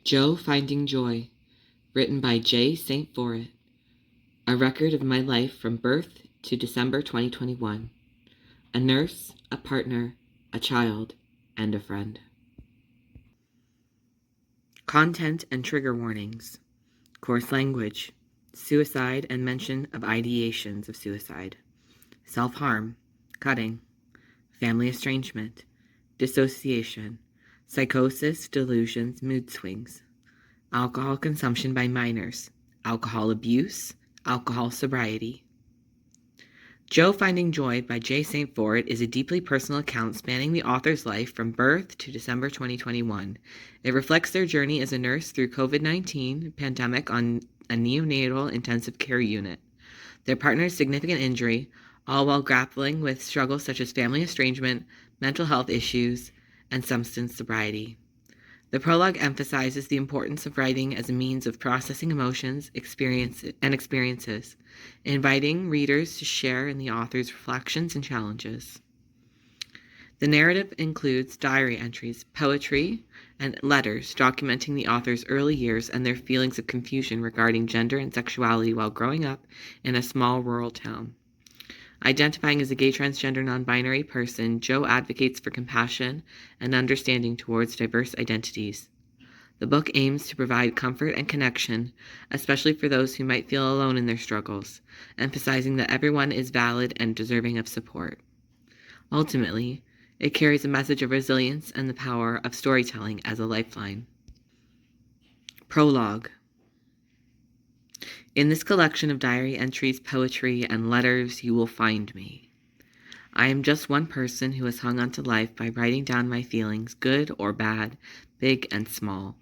Joe Finding Joy, written by J. StForret. A record of my life from birth to December 2021. A nurse, a partner, a child, and a friend. Content and trigger warnings. Coarse language. Suicide and mention of ideations of suicide. Self-harm. Cutting. Family estrangement. Dissociation. Psychosis, delusions, mood swings. Alcohol consumption by minors. Alcohol abuse. Alcohol sobriety. Joe Finding Joy by J. StForret is a deeply personal account spanning the author's life from birth to December 2021. It reflects their journey as a nurse through COVID-19 pandemic on a neonatal intensive care unit, their partner's significant injury, all while grappling with struggles such as family estrangement, mental health issues, and substance sobriety. The prologue emphasizes the importance of writing as a means of processing emotions, experiences, inviting readers to share in the author's reflections and challenges. The narrative includes diary entries, poetry, and letters documenting the author's early years and their feelings of confusion regarding gender and sexuality while growing up in a small rural town. Identifying as a gay, transgender, non-binary person, Joe advocates for compassion and understanding towards diverse identities. The book aims to provide comfort and connection, especially for those who might feel alone in their struggles, emphasizing that everyone is valid and deserving of support. Ultimately, it carries a message of resilience and the power of storytelling as a lifeline. Prologue. In this collection of diary entries, poetry, and letters, you will find me. I am just one person who has hung on to life by writing down my feelings, good or bad, big and small.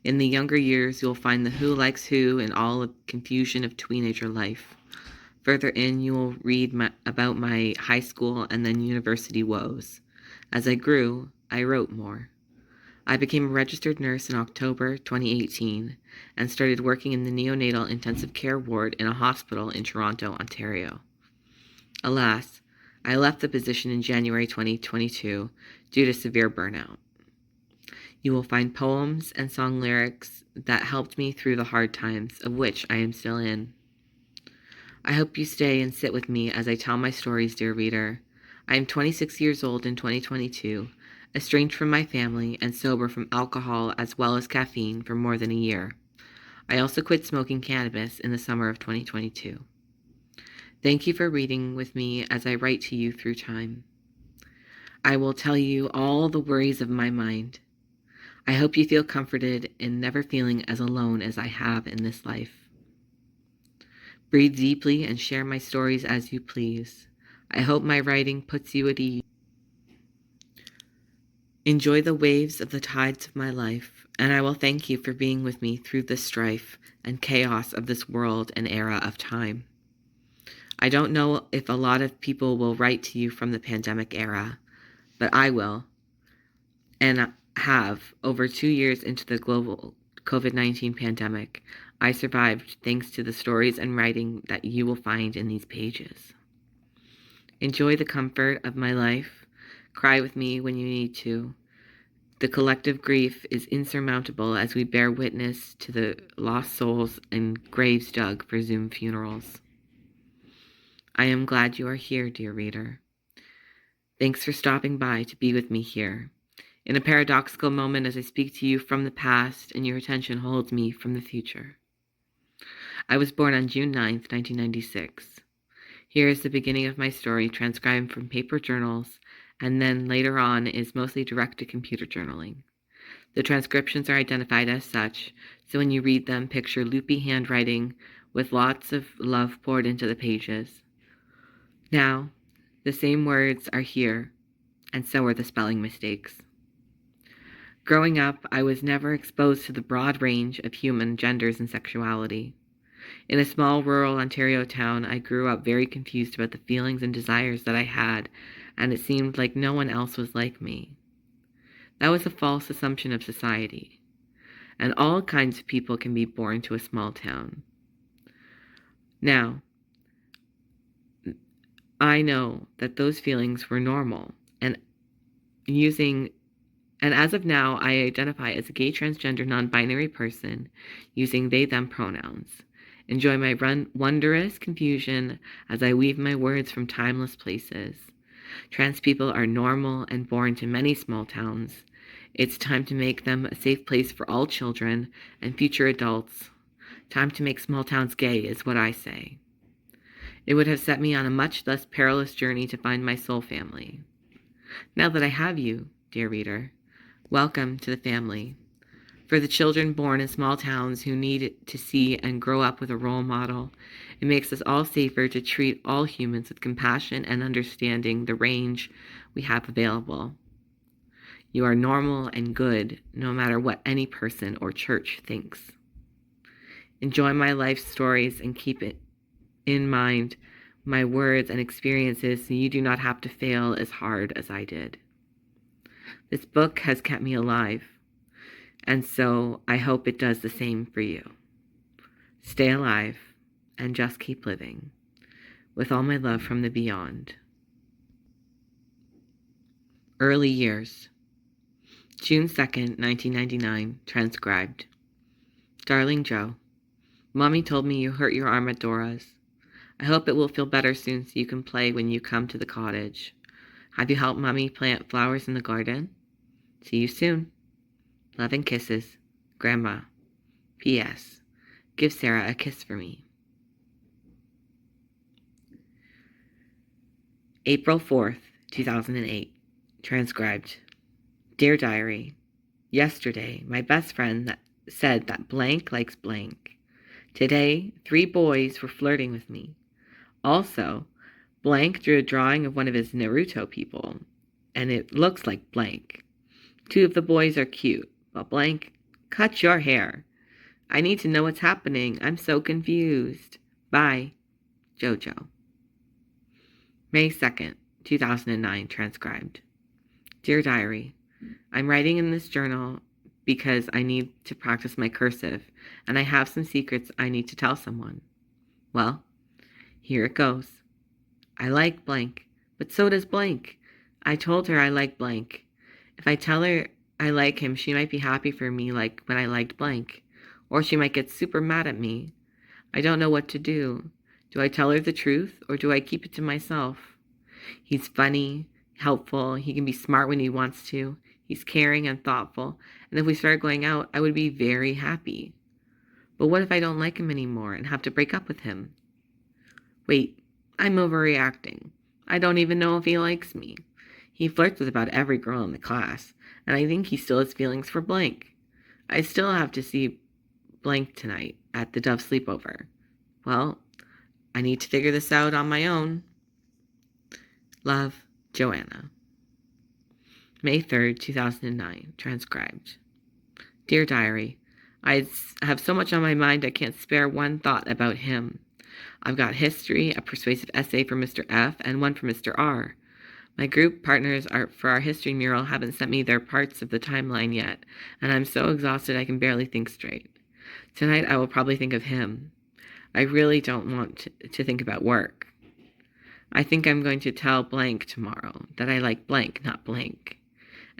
In the younger years, you'll find the who likes who and all the confusion of teenager life. Further in, you will read about my high school and then university woes. As I grew, I wrote more. I became a registered nurse in October 2018 and started working in the Neonatal Intensive Care Ward in a hospital in Toronto, Ontario. Alas, I left the position in January 2022 due to severe burnout. You will find poems and song lyrics that helped me through the hard times, of which I am still in. I hope you stay and sit with me as I tell my stories, dear reader. I am 26 years old in 2022, estranged from my family and sober from alcohol as well as caffeine for more than a year. I also quit smoking cannabis in the summer of 2022. Thank you for reading with me as I write to you through time. I will tell you all the worries of my mind. I hope you feel comforted in never feeling as alone as I have in this life. Breathe deeply and share my stories as you please. I hope my writing puts you at ease. Enjoy the waves of the tides of my life, and I will thank you for being with me through the strife and chaos of this world and era of time. I don't know if a lot of people will write to you from the pandemic era, but I will, and have. Over 2 years into the global COVID-19 pandemic, I survived thanks to the stories and writing that you will find in these pages. Enjoy the comfort of my life. Cry with me when you need to. The collective grief is insurmountable as we bear witness to the lost souls and graves dug for Zoom funerals. I am glad you are here, dear reader. Thanks for stopping by to be with me here, in a paradoxical moment as I speak to you from the past and your attention holds me from the future. I was born on June 9th, 1996. Here is the beginning of my story, transcribed from paper journals, and then later on is mostly direct-to-computer journaling. The transcriptions are identified as such, so when you read them, picture loopy handwriting with lots of love poured into the pages. Now, the same words are here, and so are the spelling mistakes. Growing up, I was never exposed to the broad range of human genders and sexuality. In a small rural Ontario town, I grew up very confused about the feelings and desires that I had, and it seemed like no one else was like me. That was a false assumption of society, and all kinds of people can be born to a small town. Now, I know that those feelings were normal, and using And as of now, I identify as a gay, transgender, non-binary person using they, them pronouns. Enjoy my wondrous confusion as I weave my words from timeless places. Trans people are normal and born to many small towns. It's time to make them a safe place for all children and future adults. Time to make small towns gay is what I say. It would have set me on a much less perilous journey to find my soul family. Now that I have you, dear reader, welcome to the family. For the children born in small towns who need to see and grow up with a role model, it makes us all safer to treat all humans with compassion and understanding the range we have available. You are normal and good, no matter what any person or church thinks. Enjoy my life stories and keep it in mind my words and experiences so you do not have to fail as hard as I did. This book has kept me alive, and so I hope it does the same for you. Stay alive and just keep living. With all my love from the beyond. Early years. June 2nd, 1999, transcribed. Darling Joe, Mommy told me you hurt your arm at Dora's. I hope it will feel better soon so you can play when you come to the cottage. Have you helped Mommy plant flowers in the garden? See you soon. Love and kisses, Grandma. P.S. Give Sarah a kiss for me. April 4th, 2008. Transcribed. Dear Diary, yesterday my best friend said that blank likes blank. Today, 3 boys were flirting with me. Also, blank drew a drawing of one of his Naruto people, and it looks like blank. 2 of the boys are cute, but blank, cut your hair. I need to know what's happening. I'm so confused. Bye, Jojo. May 2nd, 2009, transcribed. Dear Diary, I'm writing in this journal because I need to practice my cursive, and I have some secrets I need to tell someone. Well, here it goes. I like blank, but so does blank. I told her I like blank. If I tell her I like him, she might be happy for me like when I liked blank, or she might get super mad at me. I don't know what to do. Do I tell her the truth, or do I keep it to myself? He's funny, helpful, he can be smart when he wants to. He's caring and thoughtful, and if we started going out, I would be very happy. But what if I don't like him anymore and have to break up with him? Wait, I'm overreacting. I don't even know if he likes me. He flirts with about every girl in the class, and I think he still has feelings for blank. I still have to see blank tonight at the Dove sleepover. Well, I need to figure this out on my own. Love, Joanna. May 3rd, 2009, transcribed. Dear Diary, I have so much on my mind I can't spare one thought about him. I've got history, a persuasive essay for Mr. F, and one for Mr. R. My group partners for our history mural haven't sent me their parts of the timeline yet, and I'm so exhausted I can barely think straight. Tonight I will probably think of him. I really don't want to think about work. I think I'm going to tell blank tomorrow that I like blank, not blank.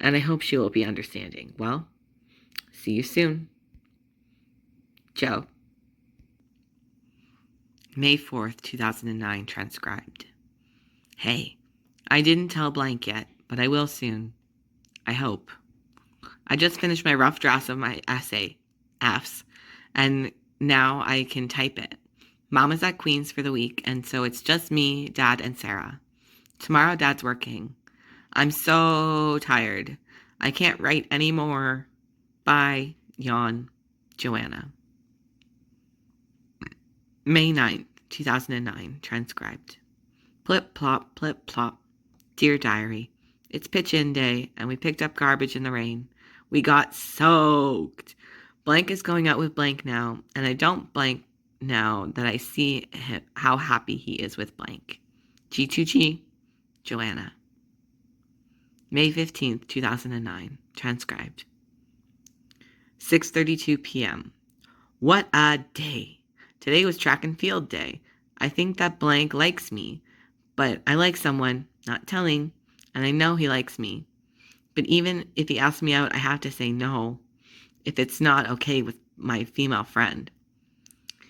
And I hope she will be understanding. Well, see you soon. Joe. May 4th, 2009, transcribed. Hey, I didn't tell blank yet, but I will soon. I hope. I just finished my rough draft of my essay, F's, and now I can type it. Mom is at Queens for the week, and so it's just me, Dad, and Sarah. Tomorrow, Dad's working. I'm so tired. I can't write anymore. Bye, yawn, Joanna. May 9th, 2009, transcribed. Plip plop, plip plop. Dear Diary, it's pitch-in day, and we picked up garbage in the rain. We got soaked. Blank is going out with blank now, and I don't blank now that I see how happy he is with blank. G2G, Joanna. May 15th, 2009, transcribed. 6:32 p.m. What a day. Today was track and field day. I think that blank likes me, but I like someone, not telling, and I know he likes me. But even if he asks me out, I have to say no if it's not okay with my female friend.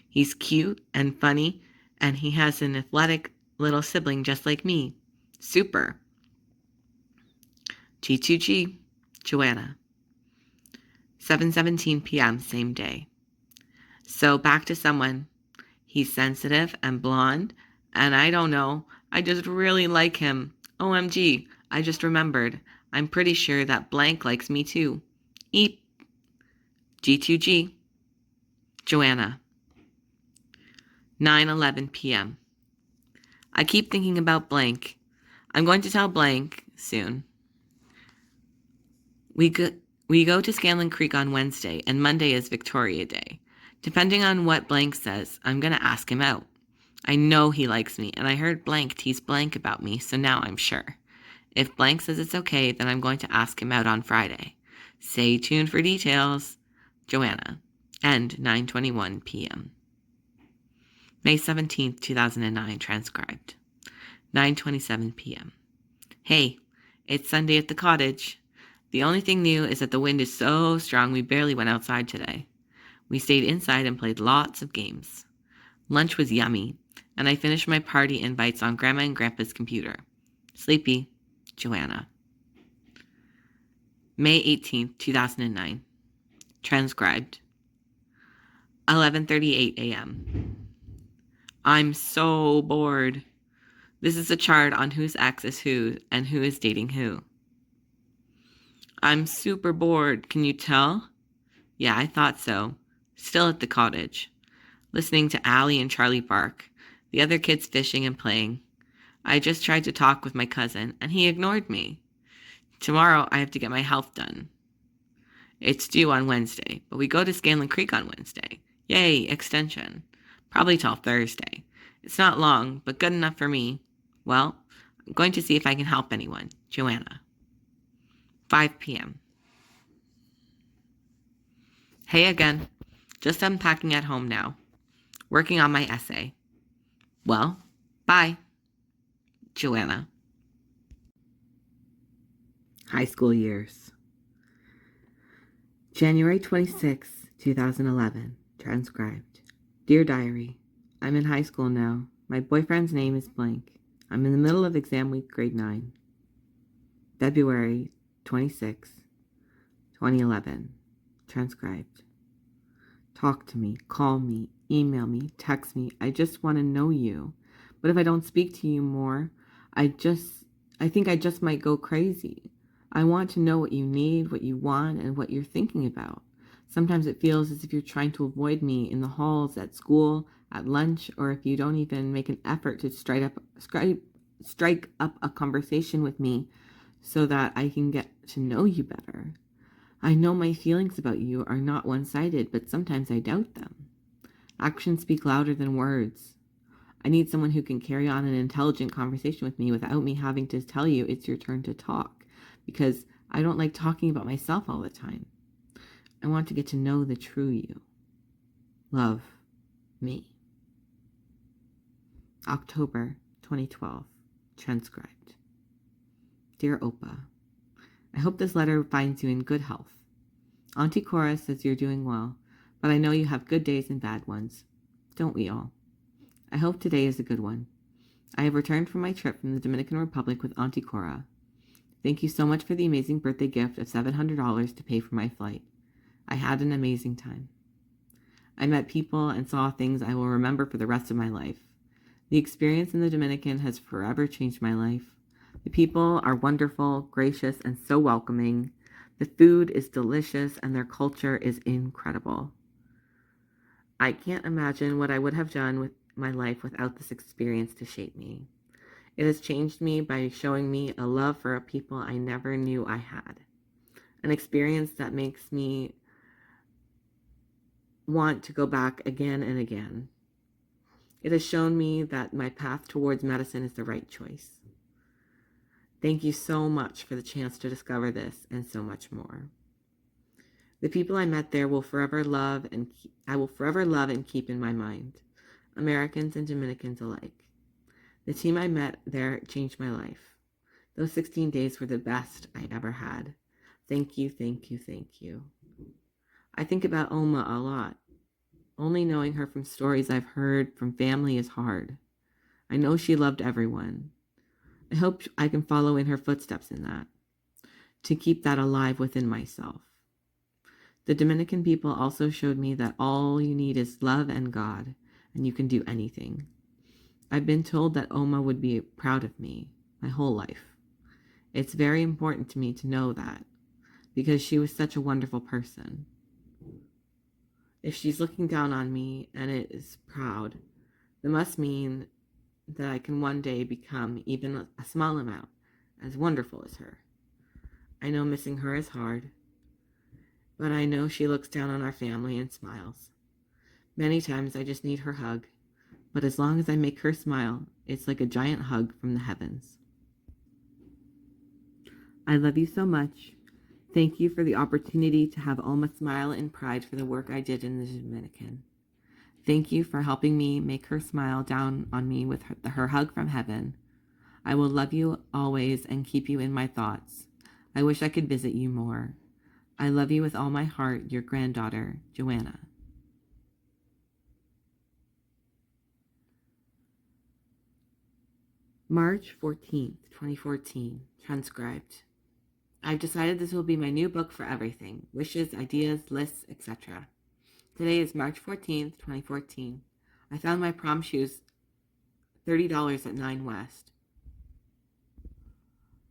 He's cute and funny, and he has an athletic little sibling just like me. Super. G2G, Joanna. 7:17 p.m. same day. So back to someone. He's sensitive and blonde, and I don't know, I just really like him. OMG, I just remembered. I'm pretty sure that blank likes me too. Eep. G2G, Joanna. 9:11 p.m. I keep thinking about blank. I'm going to tell blank soon. We go to Scanlon Creek on Wednesday, and Monday is Victoria Day. Depending on what blank says, I'm going to ask him out. I know he likes me, and I heard blank tease blank about me, so now I'm sure. If blank says it's okay, then I'm going to ask him out on Friday. Stay tuned for details. Joanna. End 9:21 p.m. May 17th, 2009, transcribed. 9:27 p.m. Hey, it's Sunday at the cottage. The only thing new is that the wind is so strong we barely went outside today. We stayed inside and played lots of games. Lunch was yummy, and I finished my party invites on Grandma and Grandpa's computer. Sleepy, Joanna. May 18th, 2009. Transcribed. 11:38 a.m. I'm so bored. This is a chart on whose ex is who and who is dating who. I'm super bored, can you tell? Yeah, I thought so. Still at the cottage. Listening to Allie and Charlie bark. The other kids fishing and playing. I just tried to talk with my cousin, and he ignored me. Tomorrow I have to get my health done. It's due on Wednesday, but we go to Scanlon Creek on Wednesday. Yay, extension. Probably till Thursday. It's not long, but good enough for me. Well, I'm going to see if I can help anyone. Joanna. 5 p.m. Hey again. Just unpacking at home now. Working on my essay. Well, bye. Joanna. High school years. January 26, 2011. Transcribed. Dear Diary, I'm in high school now. My boyfriend's name is blank. I'm in the middle of exam week, grade 9. February 26, 2011. Transcribed. Talk to me, call me, email me, text me. I just want to know you. But if I don't speak to you more, I think I just might go crazy. I want to know what you need, what you want, and what you're thinking about. Sometimes it feels as if you're trying to avoid me in the halls, at school, at lunch, or if you don't even make an effort to strike up a conversation with me so that I can get to know you better. I know my feelings about you are not one-sided, but sometimes I doubt them. Actions speak louder than words. I need someone who can carry on an intelligent conversation with me without me having to tell you it's your turn to talk, because I don't like talking about myself all the time. I want to get to know the true you. Love, me. October 2012. Transcribed. Dear Opa, I hope this letter finds you in good health. Auntie Cora says you're doing well, but I know you have good days and bad ones. Don't we all? I hope today is a good one. I have returned from my trip from the Dominican Republic with Auntie Cora. Thank you so much for the amazing birthday gift of $700 to pay for my flight. I had an amazing time. I met people and saw things I will remember for the rest of my life. The experience in the Dominican has forever changed my life. The people are wonderful, gracious, and so welcoming. The food is delicious, and their culture is incredible. I can't imagine what I would have done with my life without this experience to shape me. It has changed me by showing me a love for a people I never knew I had. An experience that makes me want to go back again and again. It has shown me that my path towards medicine is the right choice. Thank you so much for the chance to discover this and so much more. The people I met there I will forever love and keep in my mind, Americans and Dominicans alike. The team I met there changed my life. Those 16 days were the best I ever had. Thank you, thank you, thank you. I think about Oma a lot. Only knowing her from stories I've heard from family is hard. I know she loved everyone. I hope I can follow in her footsteps in that, to keep that alive within myself. The Dominican people also showed me that all you need is love and God, and you can do anything. I've been told that Oma would be proud of me my whole life. It's very important to me to know that, because she was such a wonderful person. If she's looking down on me and is proud, that must mean that I can one day become even a small amount as wonderful as her. I know missing her is hard, but I know she looks down on our family and smiles. Many times I just need her hug, but as long as I make her smile, it's like a giant hug from the heavens. I love you so much. Thank you for the opportunity to have Oma smile in pride for the work I did in the Dominican. Thank you for helping me make her smile down on me with her hug from heaven. I will love you always and keep you in my thoughts. I wish I could visit you more. I love you with all my heart, your granddaughter, Joanna. March 14th, 2014, transcribed. I've decided this will be my new book for everything, wishes, ideas, lists, etc. Today is March 14th, 2014. I found my prom shoes $30 at 9 West.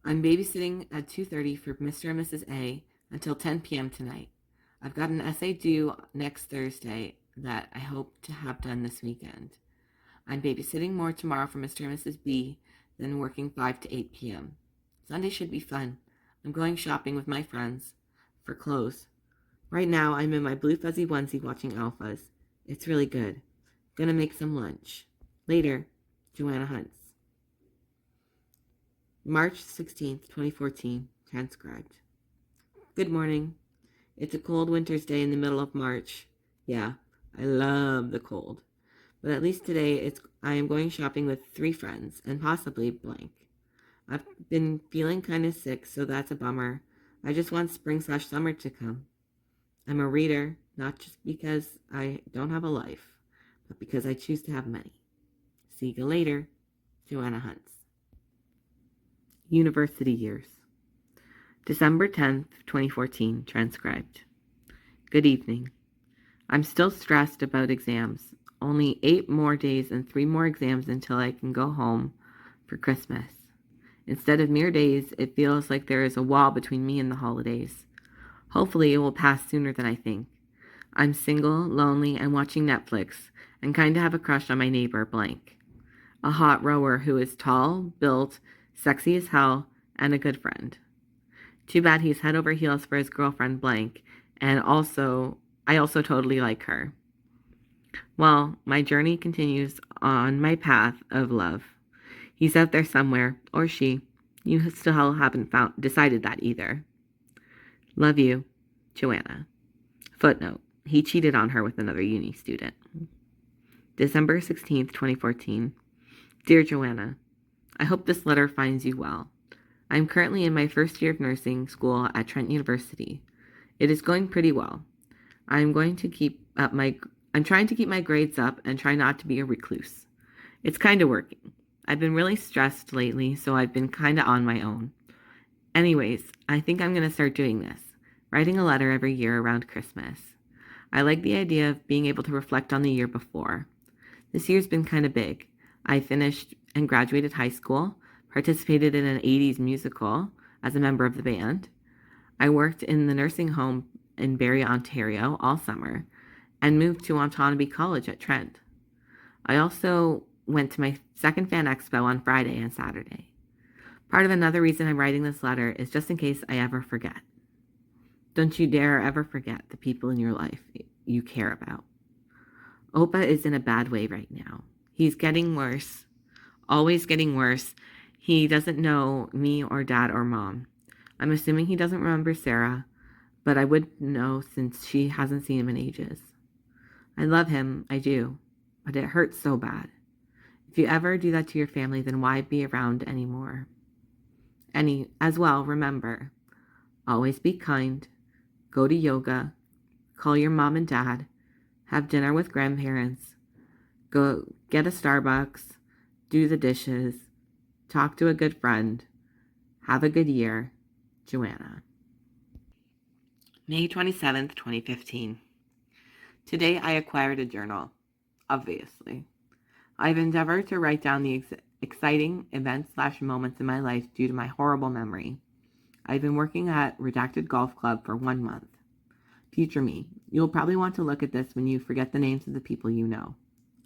I'm babysitting at 2:30 for Mr. and Mrs. A until 10 p.m. tonight. I've got an essay due next Thursday that I hope to have done this weekend. I'm babysitting more tomorrow for Mr. and Mrs. B, then working 5 to 8 p.m. Sunday should be fun. I'm going shopping with my friends for clothes. Right now, I'm in my blue fuzzy onesie watching Alphas. It's really good. Gonna make some lunch. Later, Joanna Hunts. March 16th, 2014, transcribed. Good morning. It's a cold winter's day in the middle of March. Yeah, I love the cold. But at least today, I am going shopping with 3 friends, and possibly blank. I've been feeling kind of sick, so that's a bummer. I just want spring/summer to come. I'm a reader, not just because I don't have a life, but because I choose to have many. See you later, Joanna Hunts. University years. December 10th, 2014, transcribed. Good evening. I'm still stressed about exams. Only 8 more days and 3 more exams until I can go home for Christmas. Instead of mere days, it feels like there is a wall between me and the holidays. Hopefully it will pass sooner than I think. I'm single, lonely, and watching Netflix, and kind of have a crush on my neighbor, blank. A hot rower who is tall, built, sexy as hell, and a good friend. Too bad he's head over heels for his girlfriend, blank, and I also totally like her. Well, my journey continues on my path of love. He's out there somewhere, or she. You still haven't decided that either. Love you, Joanna. Footnote: he cheated on her with another uni student. December 16th, 2014. Dear Joanna, I hope this letter finds you well. I am currently in my first year of nursing school at Trent University. It is going pretty well. I'm trying to keep my grades up and try not to be a recluse. It's kind of working. I've been really stressed lately, so I've been kind of on my own. Anyways, I think I'm going to start doing this, writing a letter every year around Christmas. I like the idea of being able to reflect on the year before. This year's been kind of big. I finished and graduated high school, participated in an 80s musical as a member of the band. I worked in the nursing home in Barrie, Ontario all summer, and moved to Autonomy College at Trent. I also went to my second fan expo on Friday and Saturday. Part of another reason I'm writing this letter is just in case I ever forget. Don't you dare ever forget the people in your life you care about. Opa is in a bad way right now. He's getting worse, always getting worse. He doesn't know me or dad or mom. I'm assuming he doesn't remember Sarah, but I would know since she hasn't seen him in ages. I love him, I do, but it hurts so bad. If you ever do that to your family, then why be around anymore? As well, remember, always be kind, go to yoga, call your mom and dad, have dinner with grandparents, go get a Starbucks, do the dishes, talk to a good friend, have a good year. Joanna. May 27th, 2015. Today I acquired a journal, obviously. I've endeavored to write down the exciting events/moments in my life due to my horrible memory. I've been working at Redacted Golf Club for 1 month. Future me, you'll probably want to look at this when you forget the names of the people you know.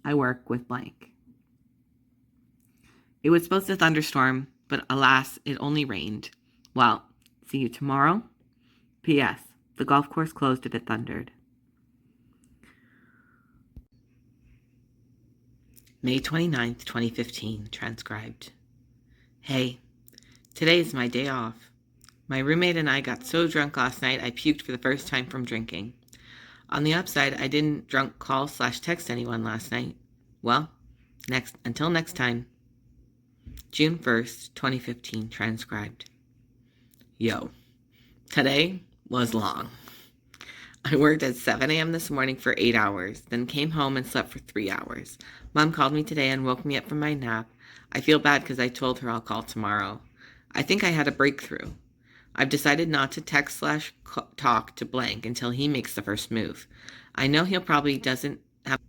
I work with blank. It was supposed to thunderstorm, but alas, it only rained. Well, see you tomorrow. P.S. The golf course closed if it thundered. May 29th, 2015, transcribed. Hey, today is my day off. My roommate and I got so drunk last night I puked for the first time from drinking. On the upside, I didn't drunk call/text anyone last night. Well, until next time. June 1st, 2015, transcribed. Yo, today was long. I worked at 7 a.m. this morning for 8 hours, then came home and slept for 3 hours. Mom called me today and woke me up from my nap. I feel bad because I told her I'll call tomorrow. I think I had a breakthrough. I've decided not to text/talk to blank until he makes the first move. I know he probably doesn't have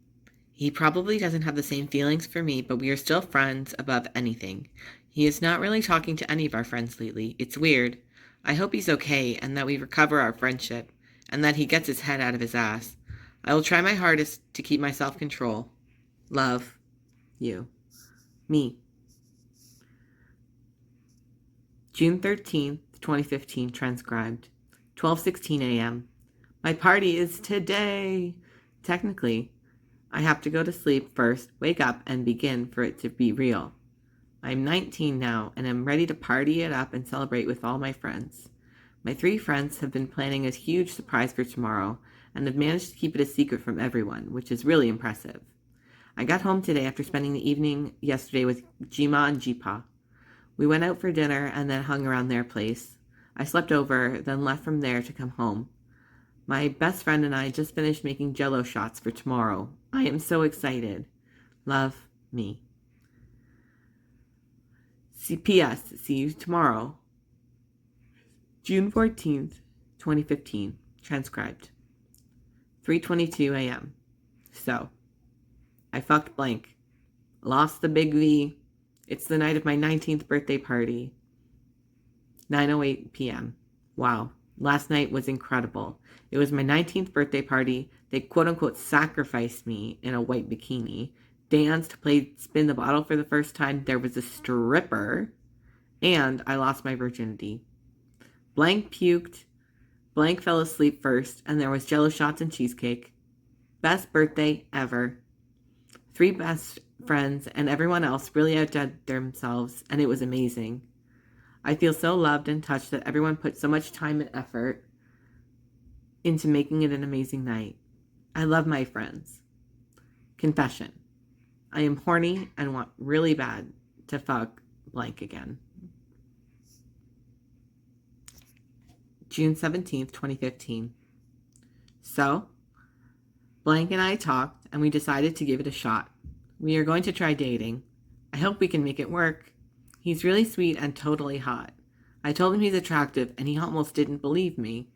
the same feelings for me, but we are still friends above anything. He is not really talking to any of our friends lately. It's weird. I hope he's okay and that we recover our friendship and that he gets his head out of his ass. I will try my hardest to keep my self-control. Love, you. Me. June 13th, 2015, transcribed. 12:16 a.m. My party is today. Technically, I have to go to sleep first, wake up, and begin for it to be real. I'm 19 now, and am ready to party it up and celebrate with all my friends. My 3 friends have been planning a huge surprise for tomorrow, and have managed to keep it a secret from everyone, which is really impressive. I got home today after spending the evening yesterday with Jima and Jipa. We went out for dinner and then hung around their place. I slept over, then left from there to come home. My best friend and I just finished making Jell-O shots for tomorrow. I am so excited. Love, me. P.S. See you tomorrow. June 14th, 2015. Transcribed. 3:22 a.m. So, I fucked blank. Lost the big V. It's the night of my 19th birthday party. 9:08 p.m. Wow. Last night was incredible. It was my 19th birthday party. They quote-unquote sacrificed me in a white bikini. Danced, played spin the bottle for the first time. There was a stripper. And I lost my virginity. Blank puked. Blank fell asleep first. And there was Jell-O shots and cheesecake. Best birthday ever. 3 best friends and everyone else really outdid themselves. And it was amazing. I feel so loved and touched that everyone put so much time and effort into making it an amazing night. I love my friends. Confession. I am horny and want really bad to fuck blank again. June 17th, 2015. So, blank and I talked and we decided to give it a shot. We are going to try dating. I hope we can make it work. He's really sweet and totally hot. I told him he's attractive and he almost didn't believe me.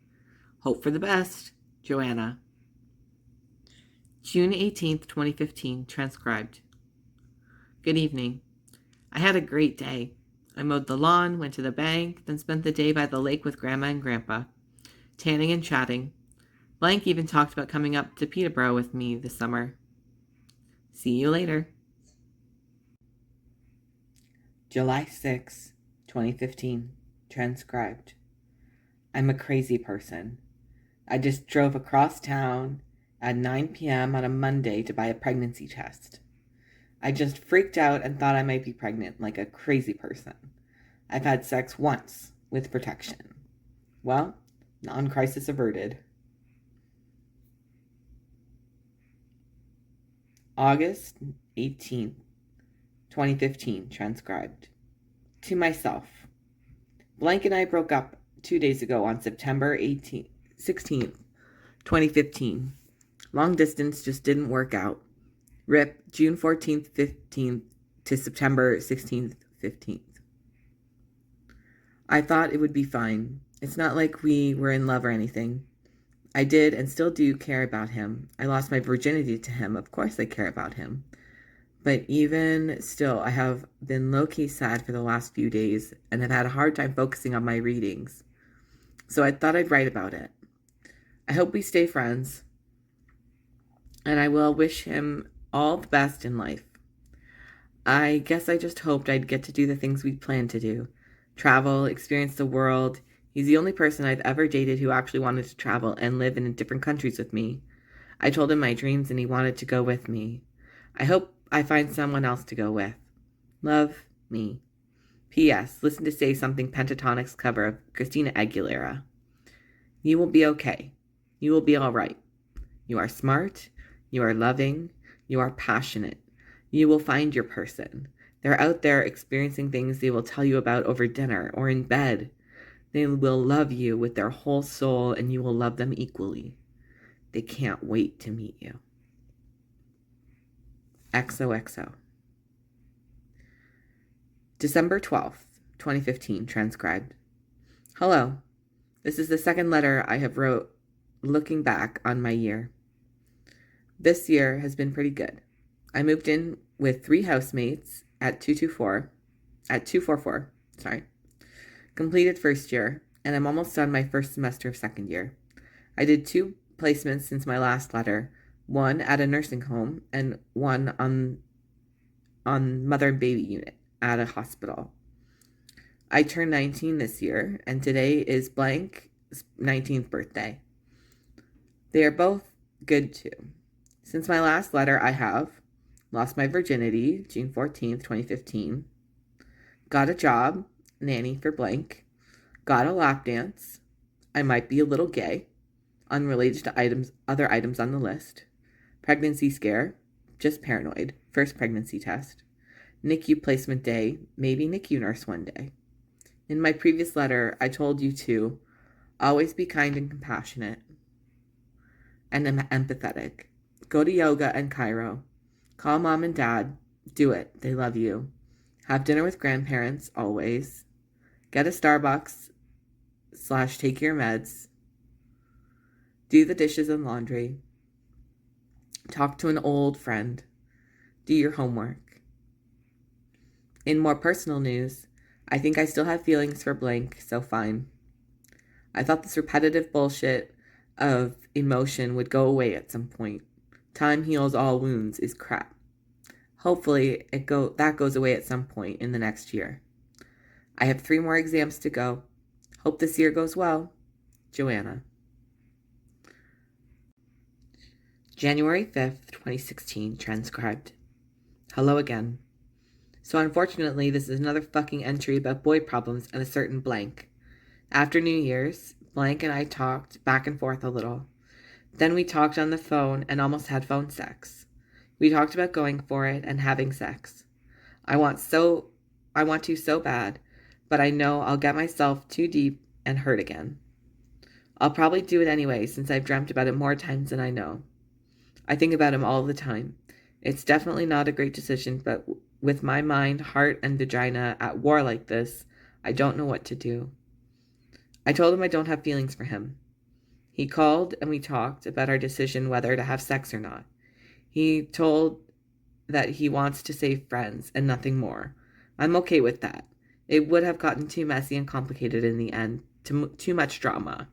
Hope for the best. Joanna. June 18th, 2015, transcribed. Good evening. I had a great day. I mowed the lawn, went to the bank, then spent the day by the lake with Grandma and Grandpa, tanning and chatting. Blank even talked about coming up to Peterborough with me this summer. See you later. July 6, 2015, transcribed. I'm a crazy person. I just drove across town at 9 p.m. on a Monday to buy a pregnancy test. I just freaked out and thought I might be pregnant like a crazy person. I've had sex once with protection. Well, non-crisis averted. August 18th, 2015, transcribed. To myself. Blank and I broke up 2 days ago on September 16th, 2015. Long distance just didn't work out. RIP, June 14th, 15th to September 16th, 15th. I thought it would be fine. It's not like we were in love or anything. I did and still do care about him. I lost my virginity to him. Of course I care about him. But even still, I have been low-key sad for the last few days and have had a hard time focusing on my readings. So I thought I'd write about it. I hope we stay friends, and I will wish him all the best in life. I guess I just hoped I'd get to do the things we planned to do. Travel, experience the world. He's the only person I've ever dated who actually wanted to travel and live in different countries with me. I told him my dreams and he wanted to go with me. I hope I find someone else to go with. Love, me. P.S. Listen to Say Something Pentatonic's cover of Christina Aguilera. You will be okay. You will be all right. You are smart. You are loving. You are passionate. You will find your person. They're out there experiencing things they will tell you about over dinner or in bed. They will love you with their whole soul and you will love them equally. They can't wait to meet you. XOXO. December 12th, 2015, transcribed. Hello. This is the second letter I have wrote looking back on my year. This year has been pretty good. I moved in with 3 housemates at 244, completed first year, and I'm almost done my first semester of second year. I did 2 placements since my last letter, one at a nursing home and one on mother and baby unit at a hospital. I turned 19 this year, and today is blank's 19th birthday. They are both good too. Since my last letter, I have lost my virginity, June 14th, 2015, got a job, nanny for blank, got a lap dance, I might be a little gay, unrelated to other items on the list, pregnancy scare, just paranoid, first pregnancy test, NICU placement day, maybe NICU nurse one day. In my previous letter, I told you to always be kind and compassionate and empathetic. Go to yoga and Cairo. Call mom and dad. Do it. They love you. Have dinner with grandparents, always. Get a Starbucks / take your meds. Do the dishes and laundry. Talk to an old friend. Do your homework. In more personal news, I think I still have feelings for blank, so fine. I thought this repetitive bullshit of emotion would go away at some point. Time heals all wounds is crap. Hopefully that goes away at some point in the next year. I have 3 more exams to go. Hope this year goes well. Joanna. January 5th, 2016, transcribed. Hello again. So unfortunately, this is another fucking entry about boy problems and a certain blank. After New Year's, blank and I talked back and forth a little. Then we talked on the phone and almost had phone sex. We talked about going for it and having sex. I want to so bad, but I know I'll get myself too deep and hurt again. I'll probably do it anyway since I've dreamt about it more times than I know. I think about him all the time. It's definitely not a great decision, but with my mind, heart, and vagina at war like this, I don't know what to do. I told him I don't have feelings for him. He called and we talked about our decision whether to have sex or not. He told that he wants to save friends and nothing more. I'm okay with that. It would have gotten too messy and complicated in the end, too much drama.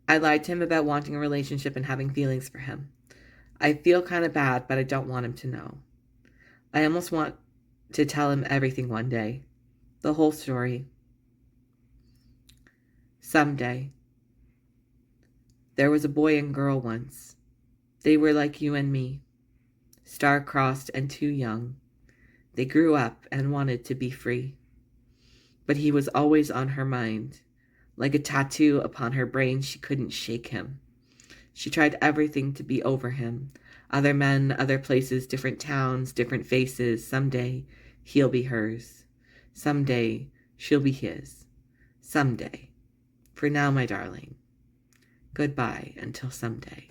I lied to him about wanting a relationship and having feelings for him. I feel kind of bad, but I don't want him to know. I almost want to tell him everything one day. The whole story. Someday. There was a boy and girl once. They were like you and me. Star-crossed and too young. They grew up and wanted to be free. But he was always on her mind. Like a tattoo upon her brain, she couldn't shake him. She tried everything to be over him. Other men, other places, different towns, different faces. Someday, he'll be hers. Someday, she'll be his. Someday. For now, my darling. Goodbye until someday.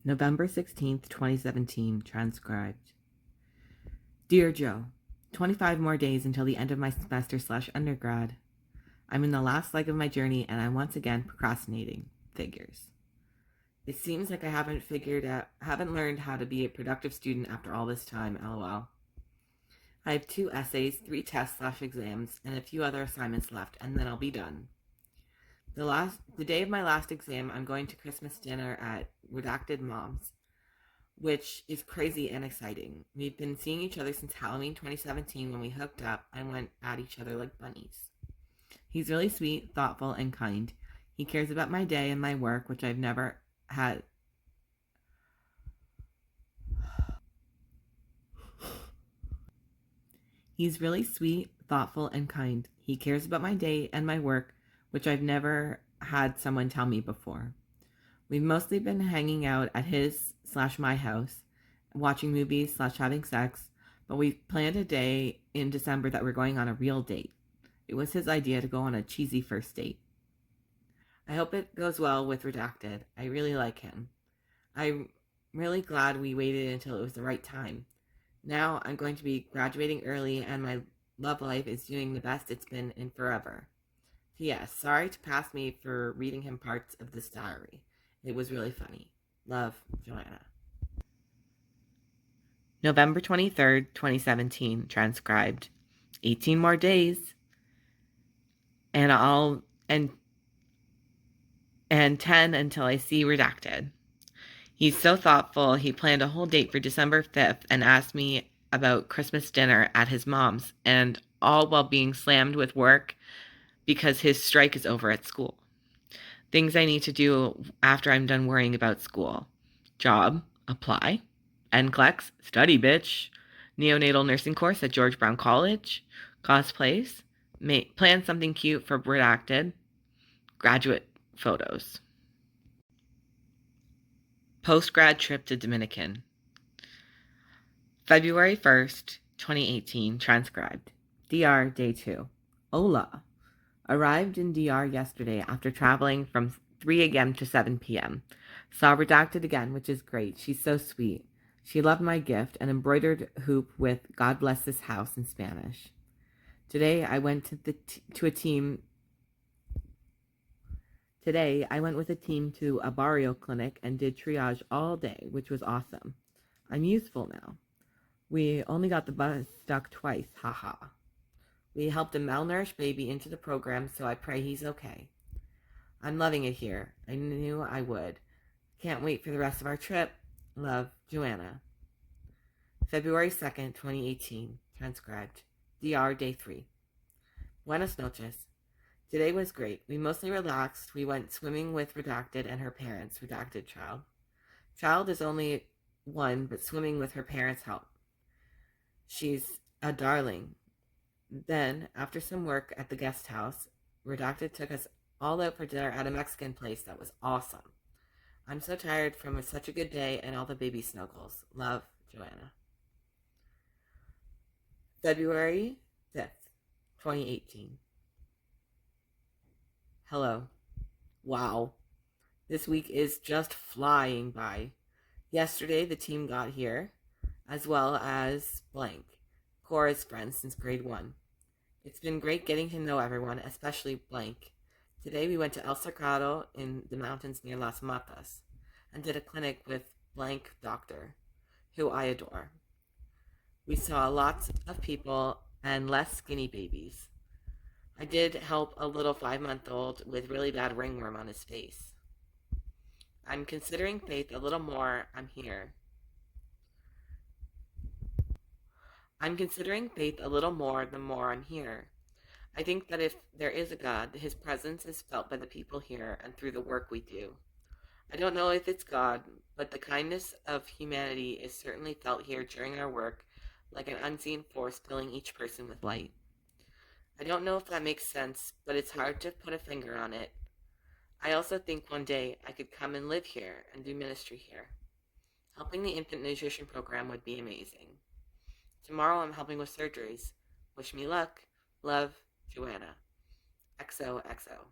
November 16th, 2017, transcribed. Dear Joe, 25 more days until the end of my semester/undergrad. I'm in the last leg of my journey and I'm once again procrastinating. Figures. It seems like I haven't learned how to be a productive student after all this time, lol. I have 2 essays, 3 tests/exams, and a few other assignments left, and then I'll be done. The day of my last exam, I'm going to Christmas dinner at Redacted Mom's, which is crazy and exciting. We've been seeing each other since Halloween 2017 when we hooked up and went at each other like bunnies. He's really sweet, thoughtful, and kind. He cares about my day and my work, which I've never had. He's really sweet, thoughtful, and kind. He cares about my day and my work, which I've never had someone tell me before. We've mostly been hanging out at his/my house, watching movies/having sex, but we planned a day in December that we're going on a real date. It was his idea to go on a cheesy first date. I hope it goes well with Redacted. I really like him. I'm really glad we waited until it was the right time. Now I'm going to be graduating early and my love life is doing the best it's been in forever. P.S. Sorry to pass me for reading him parts of this diary. It was really funny. Love, Joanna. November 23rd, 2017, transcribed. 18 more days. And 10 until I see Redacted. He's so thoughtful, he planned a whole date for December 5th and asked me about Christmas dinner at his mom's, and all while being slammed with work because his strike is over at school. Things I need to do after I'm done worrying about school. Job, apply. NCLEX, study bitch. Neonatal nursing course at George Brown College. Cosplays. Plan something cute for Redacted. Graduate photos. Post-grad trip to Dominican. February 1st, 2018, transcribed. DR Day 2. Hola. Arrived in DR yesterday after traveling from 3 a.m. to 7 p.m. Saw Redacted again, which is great. She's so sweet. She loved my gift, an embroidered hoop with God bless this house in Spanish. Today I went with a team to a barrio clinic and did triage all day, which was awesome. I'm useful now. We only got the bus stuck twice, haha. We helped a malnourished baby into the program, so I pray he's okay. I'm loving it here. I knew I would. Can't wait for the rest of our trip. Love, Joanna. February 2nd, 2018, transcribed. DR Day 3. Buenas noches. Today was great. We mostly relaxed. We went swimming with Redacted and her parents, Redacted child. Child is only 1, but swimming with her parents helped. She's a darling. Then, after some work at the guest house, Redacted took us all out for dinner at a Mexican place that was awesome. I'm so tired from such a good day and all the baby snuggles. Love, Joanna. February 5th, 2018. Hello. Wow. This week is just flying by. Yesterday, the team got here, as well as blank, Cora's friends since grade 1. It's been great getting to know everyone, especially blank. Today we went to El Cercado in the mountains near Las Matas and did a clinic with blank doctor, who I adore. We saw lots of people and less skinny babies. I did help a little 5-month-old with really bad ringworm on his face. I'm considering faith a little more. I'm here. I'm considering faith a little more the more I'm here. I think that if there is a God, his presence is felt by the people here and through the work we do. I don't know if it's God, but the kindness of humanity is certainly felt here during our work, like an unseen force filling each person with light. I don't know if that makes sense, but it's hard to put a finger on it. I also think one day I could come and live here and do ministry here. Helping the infant nutrition program would be amazing. Tomorrow I'm helping with surgeries. Wish me luck. Love, Joanna. XOXO.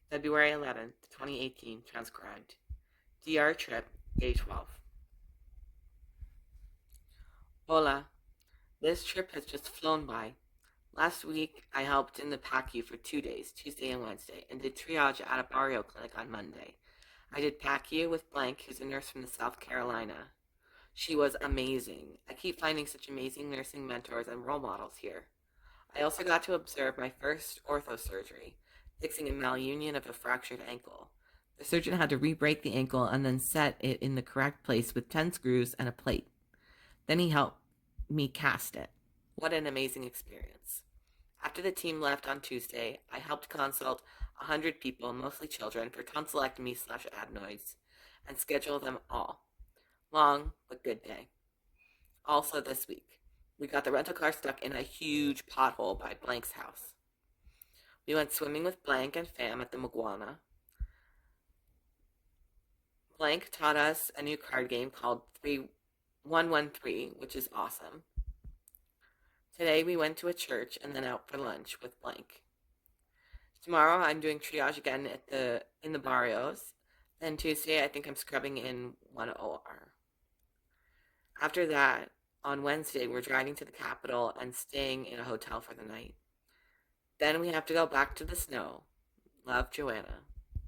February 11th, 2018, transcribed. DR trip, day 12. Hola. This trip has just flown by. Last week, I helped in the PACU for 2 days, Tuesday and Wednesday, and did triage at a barrio clinic on Monday. I did PACU with Blank, who's a nurse from the South Carolina. She was amazing. I keep finding such amazing nursing mentors and role models here. I also got to observe my first ortho surgery, fixing a malunion of a fractured ankle. The surgeon had to re-break the ankle and then set it in the correct place with 10 screws and a plate. Then he helped me cast it. What an amazing experience. After the team left on Tuesday, I helped consult 100 people, mostly children, for tonsillectomy/adenoids and schedule them all. Long but good day. Also this week, we got the rental car stuck in a huge pothole by Blank's house. We went swimming with Blank and Fam at the Maguana. Blank taught us a new card game called 113, which is awesome. Today we went to a church and then out for lunch with Blank. Tomorrow I'm doing triage again in the barrios. Then Tuesday I think I'm scrubbing in one OR. After that, on Wednesday we're driving to the capital and staying in a hotel for the night. Then we have to go back to the snow. Love, Joanna.